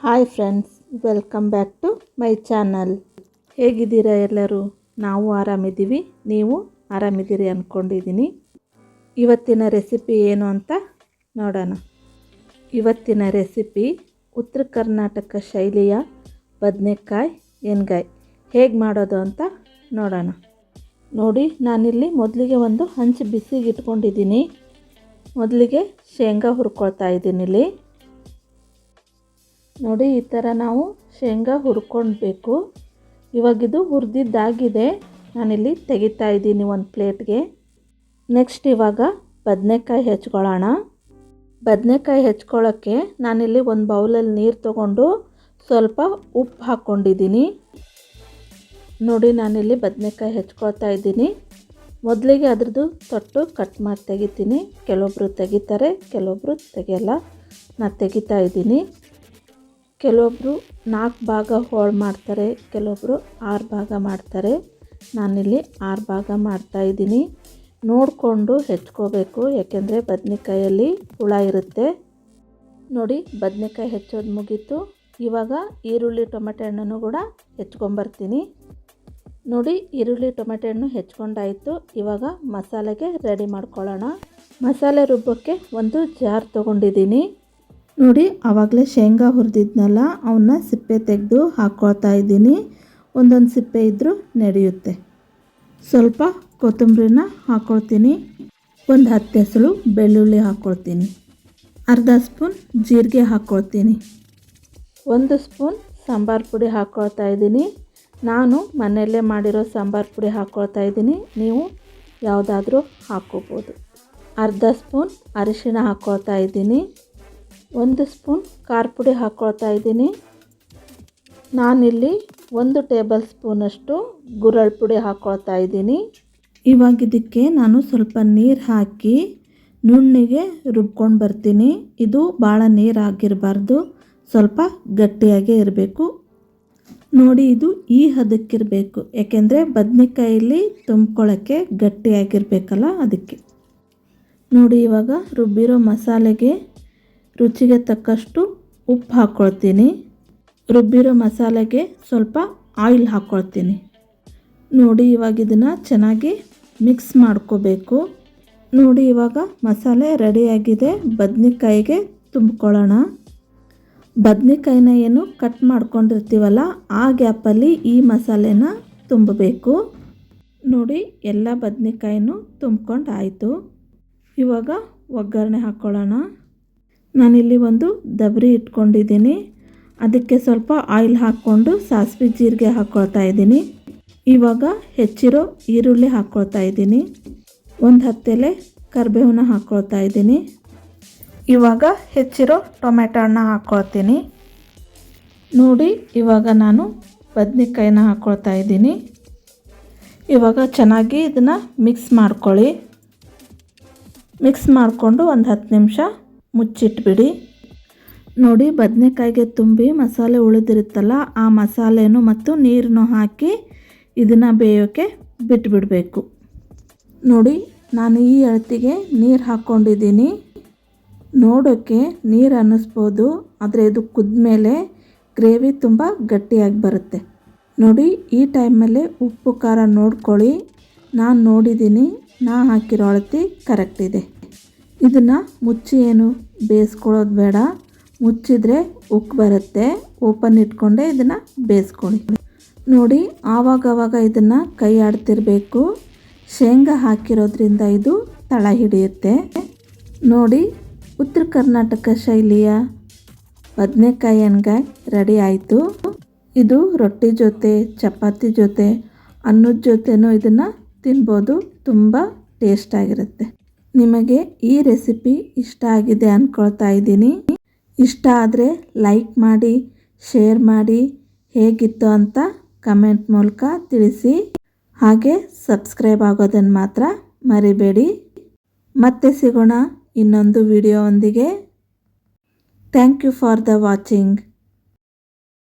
Hi friends, welcome back to my channel. ಹೇಗಿದ್ದೀರಾ ಎಲ್ಲರೂ? ನಾವು ಆರಾಮಿದ್ದೀವಿ, ನೀವು ಆರಾಮಿದ್ದೀರಿ ಅಂದ್ಕೊಂಡಿದ್ದೀನಿ. ಇವತ್ತಿನ ರೆಸಿಪಿ ಏನು ಅಂತ ನೋಡೋಣ. ಇವತ್ತಿನ ರೆಸಿಪಿ ಉತ್ತರ ಕರ್ನಾಟಕ ಶೈಲಿಯ ಬದನೆಕಾಯಿ ಎಣ್ಗಾಯಿ ಹೇಗೆ ಮಾಡೋದು ಅಂತ ನೋಡೋಣ. ನೋಡಿ, ನಾನಿಲ್ಲಿ ಮೊದಲಿಗೆ ಒಂದು ಹಂಚು ಬಿಸಿಗೆ ಇಟ್ಕೊಂಡಿದ್ದೀನಿ. ಮೊದಲಿಗೆ ಶೇಂಗಾ ಹುರ್ಕೊಳ್ತಾ ಇದ್ದೀನಿ. ಇಲ್ಲಿ ನೋಡಿ, ಈ ಥರ ನಾವು ಶೇಂಗಾ ಹುರ್ಕೊಳ್ಬೇಕು. ಇವಾಗಿದು ಹುರಿದಿದ್ದಾಗಿದೆ. ನಾನಿಲ್ಲಿ ತೆಗಿತಾ ಇದ್ದೀನಿ ಒಂದು ಪ್ಲೇಟ್ಗೆ. ನೆಕ್ಸ್ಟ್ ಇವಾಗ ಬದನೆಕಾಯಿ ಹೆಚ್ಕೊಳ್ಳೋಣ. ಬದನೆಕಾಯಿ ಹೆಚ್ಕೊಳ್ಳೋಕ್ಕೆ ನಾನಿಲ್ಲಿ ಒಂದು ಬೌಲಲ್ಲಿ ನೀರು ತೊಗೊಂಡು ಸ್ವಲ್ಪ ಉಪ್ಪು ಹಾಕ್ಕೊಂಡಿದ್ದೀನಿ. ನೋಡಿ, ನಾನಿಲ್ಲಿ ಬದನೆಕಾಯಿ ಹೆಚ್ಕೊಳ್ತಾ ಇದ್ದೀನಿ. ಮೊದಲಿಗೆ ಅದ್ರದ್ದು ತೊಟ್ಟು ಕಟ್ ಮಾಡಿ ತೆಗಿತೀನಿ. ಕೆಲವೊಬ್ಬರು ತೆಗಿತಾರೆ, ಕೆಲವೊಬ್ಬರು ತೆಗಿಯಲ್ಲ. ನಾನು ತೆಗಿತಾ ಇದ್ದೀನಿ. ಕೆಲವೊಬ್ಬರು 4 ಭಾಗ ಹೋಳು ಮಾಡ್ತಾರೆ, ಕೆಲವೊಬ್ಬರು 6 ಭಾಗ ಮಾಡ್ತಾರೆ. ನಾನಿಲ್ಲಿ 6 ಭಾಗ ಮಾಡ್ತಾಯಿದ್ದೀನಿ. ನೋಡಿಕೊಂಡು ಹೆಚ್ಕೋಬೇಕು, ಯಾಕೆಂದರೆ ಬದನೆಕಾಯಲ್ಲಿ ಹುಳ ಇರುತ್ತೆ. ನೋಡಿ, ಬದನೆಕಾಯಿ ಹೆಚ್ಚೋದು ಮುಗೀತು. ಇವಾಗ ಈರುಳ್ಳಿ ಟೊಮೆಟೊ ಹಣ್ಣನ್ನು ಕೂಡ ಹೆಚ್ಕೊಂಬರ್ತೀನಿ. ನೋಡಿ, ಈರುಳ್ಳಿ ಟೊಮೆಟೊ ಹಣ್ಣು ಹೆಚ್ಕೊಂಡಾಯಿತು. ಇವಾಗ ಮಸಾಲೆಗೆ ರೆಡಿ ಮಾಡ್ಕೊಳ್ಳೋಣ. ಮಸಾಲೆ ರುಬ್ಬೋಕ್ಕೆ ಒಂದು ಜಾರ್ ತೊಗೊಂಡಿದ್ದೀನಿ. ನೋಡಿ, ಆವಾಗಲೇ ಶೇಂಗಾ ಹುರಿದಿದ್ನಲ್ಲ, ಅವನ್ನ ಸಿಪ್ಪೆ ತೆಗೆದು ಹಾಕ್ಕೊಳ್ತಾ ಇದ್ದೀನಿ. ಒಂದೊಂದು ಸಿಪ್ಪೆ ಇದ್ದರೂ ನಡೆಯುತ್ತೆ. ಸ್ವಲ್ಪ ಕೊತ್ತಂಬರಿನ ಹಾಕ್ಕೊಳ್ತೀನಿ. ಒಂದು 10 ಎಸಳು ಬೆಳ್ಳುಳ್ಳಿ ಹಾಕ್ಕೊಳ್ತೀನಿ. ಅರ್ಧ ಸ್ಪೂನ್ ಜೀರಿಗೆ ಹಾಕ್ಕೊಳ್ತೀನಿ. 1 ಸ್ಪೂನ್ ಸಾಂಬಾರು ಪುಡಿ ಹಾಕ್ಕೊಳ್ತಾ ಇದ್ದೀನಿ. ನಾನು ಮನೆಯಲ್ಲೇ ಮಾಡಿರೋ ಸಾಂಬಾರು ಪುಡಿ ಹಾಕ್ಕೊಳ್ತಾ ಇದ್ದೀನಿ. ನೀವು ಯಾವುದಾದ್ರೂ ಹಾಕ್ಕೋಬೋದು. ಅರ್ಧ ಸ್ಪೂನ್ ಅರಿಶಿಣ ಹಾಕ್ಕೊಳ್ತಾ ಇದ್ದೀನಿ. 1 ಸ್ಪೂನ್ ಖಾರ ಪುಡಿ ಹಾಕ್ಕೊಳ್ತಾ ಇದ್ದೀನಿ. ನಾನಿಲ್ಲಿ 1 ಟೇಬಲ್ ಸ್ಪೂನಷ್ಟು ಗುರಳ್ ಪುಡಿ ಹಾಕ್ಕೊಳ್ತಾ ಇದ್ದೀನಿ. ಇವಾಗ ಇದಕ್ಕೆ ನಾನು ಸ್ವಲ್ಪ ನೀರು ಹಾಕಿ ನುಣ್ಣಿಗೆ ರುಬ್ಕೊಂಡು ಬರ್ತೀನಿ. ಇದು ಭಾಳ ನೀರು ಆಗಿರಬಾರ್ದು, ಸ್ವಲ್ಪ ಗಟ್ಟಿಯಾಗೇ ಇರಬೇಕು. ನೋಡಿ, ಇದು ಈ ಹದಕ್ಕಿರಬೇಕು, ಯಾಕೆಂದರೆ ಬದನೆಕಾಯಲ್ಲಿ ತುಂಬ್ಕೊಳ್ಳೋಕ್ಕೆ ಗಟ್ಟಿಯಾಗಿರಬೇಕಲ್ಲ, ಅದಕ್ಕೆ. ನೋಡಿ, ಇವಾಗ ರುಬ್ಬಿರೋ ಮಸಾಲೆಗೆ ರುಚಿಗೆ ತಕ್ಕಷ್ಟು ಉಪ್ಪು ಹಾಕ್ಕೊಳ್ತೀನಿ. ರುಬ್ಬಿರೋ ಮಸಾಲೆಗೆ ಸ್ವಲ್ಪ ಆಯಿಲ್ ಹಾಕ್ಕೊಳ್ತೀನಿ. ನೋಡಿ, ಇವಾಗ ಇದನ್ನು ಚೆನ್ನಾಗಿ ಮಿಕ್ಸ್ ಮಾಡ್ಕೋಬೇಕು. ನೋಡಿ, ಇವಾಗ ಮಸಾಲೆ ರೆಡಿಯಾಗಿದೆ. ಬದನೆಕಾಯಿಗೆ ತುಂಬ್ಕೊಳ್ಳೋಣ. ಬದನೆಕಾಯಿನ ಏನು ಕಟ್ ಮಾಡ್ಕೊಂಡಿರ್ತೀವಲ್ಲ, ಆ ಗ್ಯಾಪಲ್ಲಿ ಈ ಮಸಾಲೆನ ತುಂಬಬೇಕು. ನೋಡಿ, ಎಲ್ಲ ಬದನೆಕಾಯಿನೂ ತುಂಬ್ಕೊಂಡು ಆಯಿತು. ಇವಾಗ ಒಗ್ಗರಣೆ ಹಾಕ್ಕೊಳ್ಳೋಣ. ನಾನಿಲ್ಲಿ ಒಂದು ದಬರಿ ಇಟ್ಕೊಂಡಿದ್ದೀನಿ. ಅದಕ್ಕೆ ಸ್ವಲ್ಪ ಆಯಿಲ್ ಹಾಕ್ಕೊಂಡು ಸಾಸಿವೆ ಜೀರಿಗೆ ಹಾಕ್ಕೊಳ್ತಾ ಇದ್ದೀನಿ. ಇವಾಗ ಹೆಚ್ಚಿರೋ ಈರುಳ್ಳಿ ಹಾಕ್ಕೊಳ್ತಾ ಇದ್ದೀನಿ. ಒಂದು 10 ಎಲೆ ಕರಿಬೇವನ್ನ ಹಾಕ್ಕೊಳ್ತಾ ಇದ್ದೀನಿ. ಇವಾಗ ಹೆಚ್ಚಿರೋ ಟೊಮೆಟೊ ಹಣ್ಣು ಹಾಕ್ಕೊಳ್ತೀನಿ. ನೋಡಿ, ಇವಾಗ ನಾನು ಬದನೆಕಾಯಿನ ಹಾಕ್ಕೊಳ್ತಾ ಇದ್ದೀನಿ. ಇವಾಗ ಚೆನ್ನಾಗಿ ಇದನ್ನು ಮಿಕ್ಸ್ ಮಾಡ್ಕೊಳ್ಳಿ. ಮಿಕ್ಸ್ ಮಾಡಿಕೊಂಡು ಒಂದು 10 ನಿಮಿಷ ಮುಚ್ಚಿಟ್ಬಿಡಿ. ನೋಡಿ, ಬದನೆಕಾಯಿಗೆ ತುಂಬಿ ಮಸಾಲೆ ಉಳಿದಿರುತ್ತಲ್ಲ, ಆ ಮಸಾಲೆನೂ ಮತ್ತು ನೀರನ್ನು ಹಾಕಿ ಇದನ್ನು ಬೇಯೋಕ್ಕೆ ಬಿಟ್ಬಿಡಬೇಕು. ನೋಡಿ, ನಾನು ಈ ಅಳತೆಗೆ ನೀರು ಹಾಕ್ಕೊಂಡಿದ್ದೀನಿ. ನೋಡೋಕ್ಕೆ ನೀರು ಅನ್ನಿಸ್ಬೋದು, ಆದರೆ ಇದು ಕುದ್ಮೇಲೆ ಗ್ರೇವಿ ತುಂಬ ಗಟ್ಟಿಯಾಗಿ ಬರುತ್ತೆ. ನೋಡಿ, ಈ ಟೈಮಲ್ಲೇ ಉಪ್ಪು ಖಾರ ನೋಡ್ಕೊಳ್ಳಿ. ನಾನು ನೋಡಿದ್ದೀನಿ, ನಾನು ಹಾಕಿರೋ ಅಳತೆ ಕರೆಕ್ಟ್ ಇದೆ. ಇದನ್ನು ಮುಚ್ಚಿ ಏನು ಬೇಯಿಸ್ಕೊಳ್ಳೋದು ಬೇಡ. ಮುಚ್ಚಿದರೆ ಉಕ್ಕು ಬರುತ್ತೆ. ಓಪನ್ ಇಟ್ಕೊಂಡೆ ಇದನ್ನು ಬೇಯಿಸ್ಕೊಳ್ಳಿ. ನೋಡಿ, ಆವಾಗವಾಗ ಇದನ್ನು ಕೈ ಆಡ್ತಿರಬೇಕು. ಶೇಂಗಾ ಹಾಕಿರೋದ್ರಿಂದ ಇದು ತಳ ಹಿಡಿಯುತ್ತೆ. ನೋಡಿ, ಉತ್ತರ ಕರ್ನಾಟಕ ಶೈಲಿಯ ಬದನೆಕಾಯಿ ಎಣ್ಗಾಯಿ ರೆಡಿ ಆಯಿತು. ಇದು ರೊಟ್ಟಿ ಜೊತೆ, ಚಪಾತಿ ಜೊತೆ, ಅನ್ನದ ಜೊತೆನೂ ಇದನ್ನು ತಿನ್ಬೋದು. ತುಂಬ ಟೇಸ್ಟಾಗಿರುತ್ತೆ. ನಿಮಗೆ ಈ ರೆಸಿಪಿ ಇಷ್ಟ ಆಗಿದೆ ಅಂದ್ಕೊಳ್ತಾ ಇದ್ದೀನಿ. ಇಷ್ಟ ಆದರೆ ಲೈಕ್ ಮಾಡಿ, ಶೇರ್ ಮಾಡಿ, ಹೇಗಿತ್ತು ಅಂತ ಕಮೆಂಟ್ ಮೂಲಕ ತಿಳಿಸಿ. ಹಾಗೆ ಸಬ್ಸ್ಕ್ರೈಬ್ ಆಗೋದನ್ನು ಮಾತ್ರ ಮರಿಬೇಡಿ. ಮತ್ತೆ ಸಿಗೋಣ ಇನ್ನೊಂದು ವಿಡಿಯೋವೊಂದಿಗೆ. Thank you for the watching.